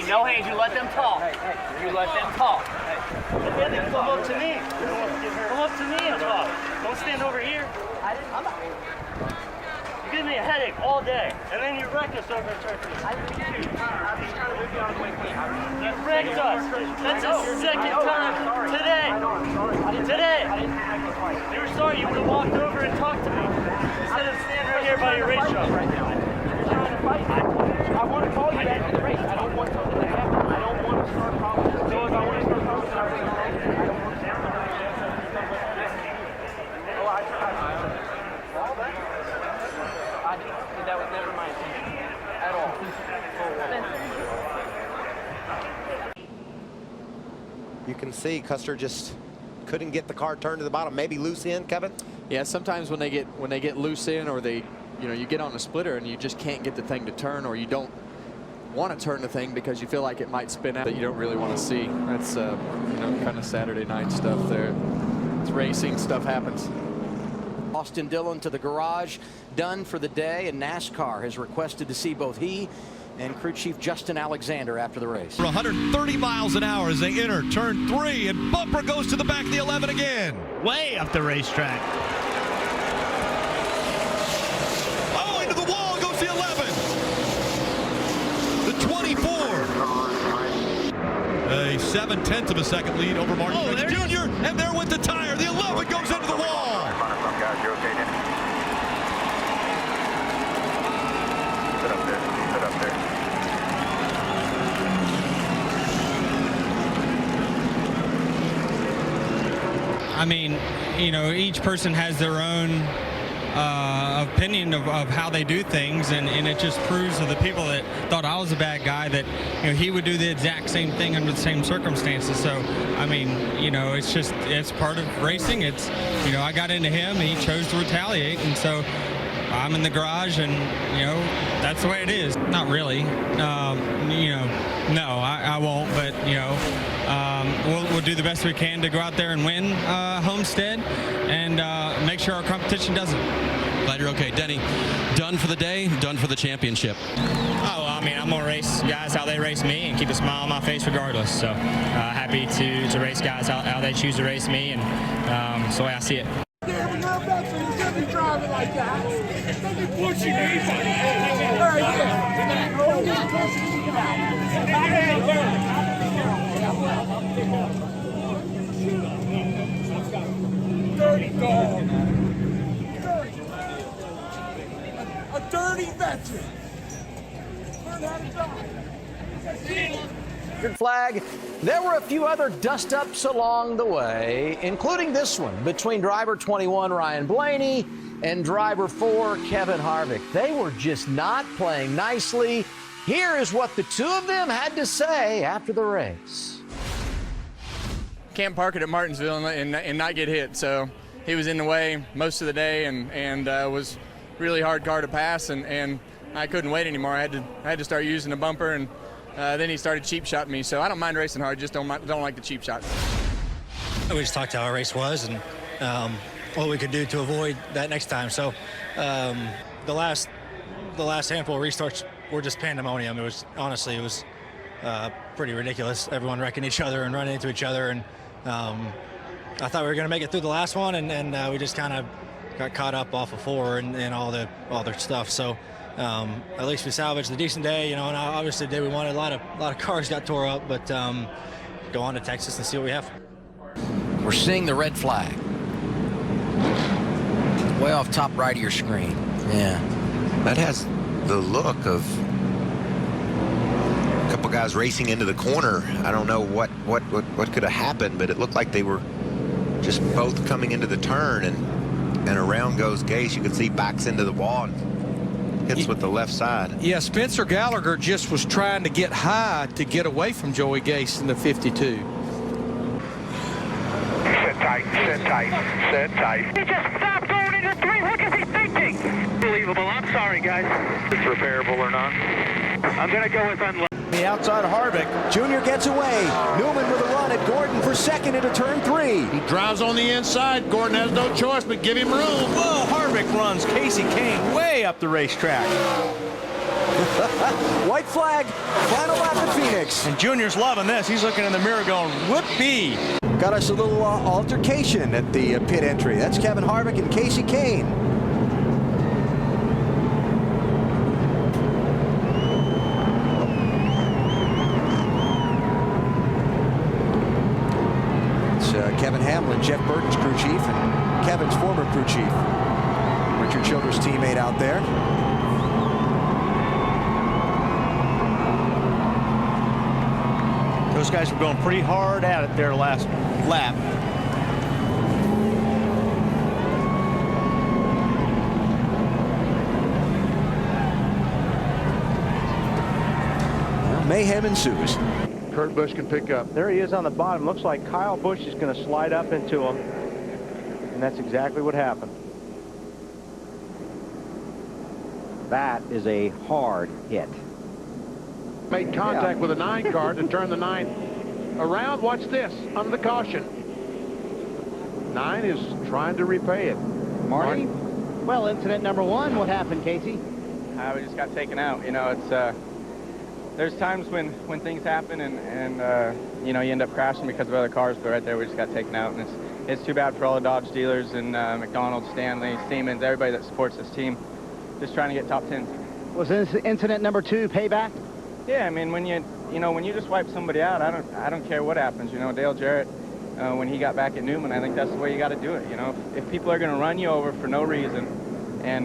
No hands. You let them talk. You let them talk. Then they come up to me. Come up to me and talk. Don't stand over here. You give me a headache all day, and then you wreck us over at turn 2. You wrecked us. That's the second time today. Today. You were sorry. You would have walked over and talked to me instead of standing right here by your race truck. I want to call you back to the race. I don't want something to happen. I don't want to start problems. So if I want to start problems, I don't want to down. That was never my intention at all. You can see Custer just couldn't get the car turned to the bottom. Maybe loose in, Kevin. Yeah, sometimes when they get loose in, or they, you get on a splitter and you just can't get the thing to turn, or you don't want to turn the thing because you feel like it might spin out that you don't really want to see. That's kind of Saturday night stuff there. It's racing, stuff happens. Austin Dillon to the garage, done for the day, and NASCAR has requested to see both he and crew chief Justin Alexander after the race. 130 miles an hour as they enter turn 3, and bumper goes to the back of the 11 again. Way up the racetrack. Oh, into the wall goes the 11. The 24. A 7/10 of a second lead over Martin Truex Jr. And there went the tire. The 11 goes into the wall. I mean, each person has their own opinion of how they do things, and it just proves to the people that thought I was a bad guy that he would do the exact same thing under the same circumstances. So I mean, it's part of racing. It's I got into him, and he chose to retaliate, and so I'm in the garage, and that's the way it is. Not really. No, I won't, but we'll do the best we can to go out there and win Homestead, and make sure our competition doesn't. Glad you're okay. Denny, done for the day, done for the championship. Oh, I mean, I'm going to race guys how they race me and keep a smile on my face regardless. So happy to race guys how they choose to race me, and that's the way I see it. Driving like that. Don't be pushing anybody. Dirty dog. A dirty veteran. Learn how to drive. Flag. There were a few other dust-ups along the way, including this one between driver 21 Ryan Blaney and driver 4 Kevin Harvick. They were just not playing nicely. Here is what the two of them had to say after the race. Can't park it at Martinsville and not get hit, so he was in the way most of the day, and was really hard car to pass, and I couldn't wait anymore. I had to start using the bumper, and then he started cheap shotting me. So I don't mind racing hard, just don't like the cheap shots. We just talked how our race was, and what we could do to avoid that next time. So the last handful of restarts were just pandemonium. It was pretty ridiculous. Everyone wrecking each other and running into each other, and I thought we were going to make it through the last one, and we just kind of got caught up off of 4 and all their stuff. So at least we salvaged a decent day, and obviously the day we wanted, a lot of cars got tore up, but go on to Texas and see what we have. We're seeing the red flag. Way off top right of your screen. Yeah. That has the look of a couple guys racing into the corner. I don't know what could have happened, but it looked like they were just both coming into the turn, and around goes Gase. You can see backs into the wall and hits with the left side. Yeah, Spencer Gallagher just was trying to get high to get away from Joey Gase in the 52. Sit tight, sit tight, sit tight. He just stopped going into 3. What is he thinking? Unbelievable. I'm sorry, guys. It's repairable or not? I'm going to go with unload. The outside of Harvick. Junior gets away. Newman with a run at Gordon for second into turn 3. He drives on the inside. Gordon has no choice but give him room. Whoa, Harvick runs Casey Kane way up the racetrack. White flag, final lap at Phoenix. And Junior's loving this. He's looking in the mirror going, whoopee. Got us a little altercation at the pit entry. That's Kevin Harvick and Casey Kane. It's Kevin Hamlin, Jeff Burton's crew chief, and Kevin's former crew chief. Richard Childress' teammate out there. Those guys were going pretty hard at it there last lap. Well, mayhem ensues. Kurt Busch can pick up. There he is on the bottom. Looks like Kyle Busch is going to slide up into him. And that's exactly what happened. That is a hard hit. Made contact with a 9 car to turn the 9 around. Watch this, under the caution. 9 is trying to repay it. Marty? Well, incident number 1, what happened, Casey? We just got taken out. You know, it's there's times when things happen and you know, you end up crashing because of other cars, but right there we just got taken out, and it's too bad for all the Dodge dealers and McDonald's, Stanley, Siemens, everybody that supports this team, just trying to get top 10. Was this incident number 2 payback? Yeah, I mean, when you just wipe somebody out, I don't care what happens. You know, Dale Jarrett, when he got back at Newman, I think that's the way you got to do it. You know, if people are going to run you over for no reason, and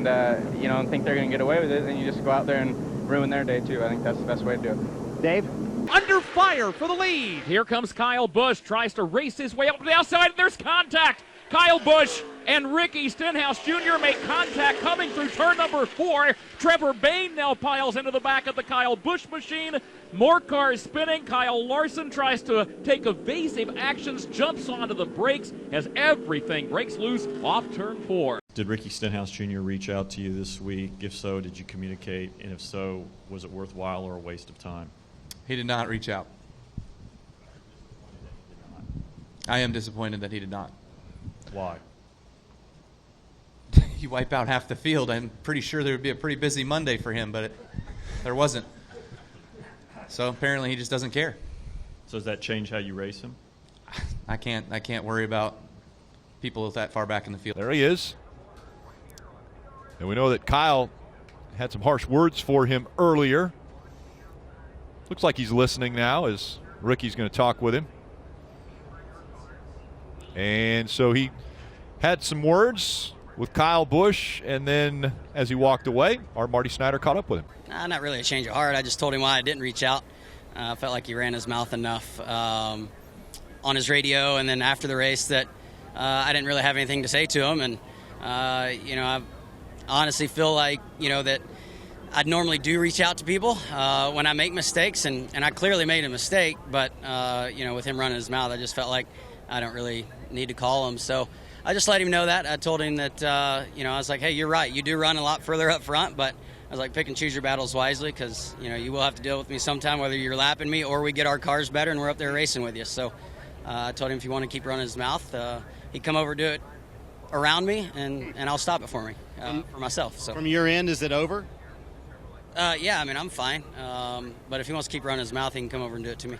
you know, and think they're going to get away with it, then you just go out there and ruin their day too. I think that's the best way to do it. Dave? Under fire for the lead. Here comes Kyle Busch, tries to race his way up to the outside. There's contact. Kyle Busch and Ricky Stenhouse Jr. make contact coming through turn number 4. Trevor Bayne now piles into the back of the Kyle Busch machine. More cars spinning. Kyle Larson tries to take evasive actions, jumps onto the brakes as everything breaks loose off turn 4. Did Ricky Stenhouse Jr. reach out to you this week? If so, did you communicate? And if so, was it worthwhile or a waste of time? He did not reach out. I am disappointed that he did not. Why? You wipe out half the field. I'm pretty sure there would be a pretty busy Monday for him, but there wasn't. So apparently he just doesn't care. So does that change how you race him? I can't worry about people that far back in the field. There he is. And we know that Kyle had some harsh words for him earlier. Looks like he's listening now as Ricky's going to talk with him. And so he had some words with Kyle Busch, and then as he walked away, our Marty Snyder caught up with him. Not really a change of heart. I just told him why I didn't reach out. I felt like he ran his mouth enough on his radio and then after the race that I didn't really have anything to say to him. And, you know, I honestly feel like, you know, that I'd normally do reach out to people when I make mistakes, and I clearly made a mistake, but, you know, with him running his mouth, I just felt like I don't really need to call him. So I just let him know that. I told him that, you know, I was like, hey, you're right. You do run a lot further up front, but I was like, pick and choose your battles wisely because, you know, you will have to deal with me sometime, whether you're lapping me or we get our cars better and we're up there racing with you. So I told him if you want to keep running his mouth, he'd come over do it around me, and I'll stop it for me, for myself. So from your end, is it over? Yeah, I mean, I'm fine. But if he wants to keep running his mouth, he can come over and do it to me.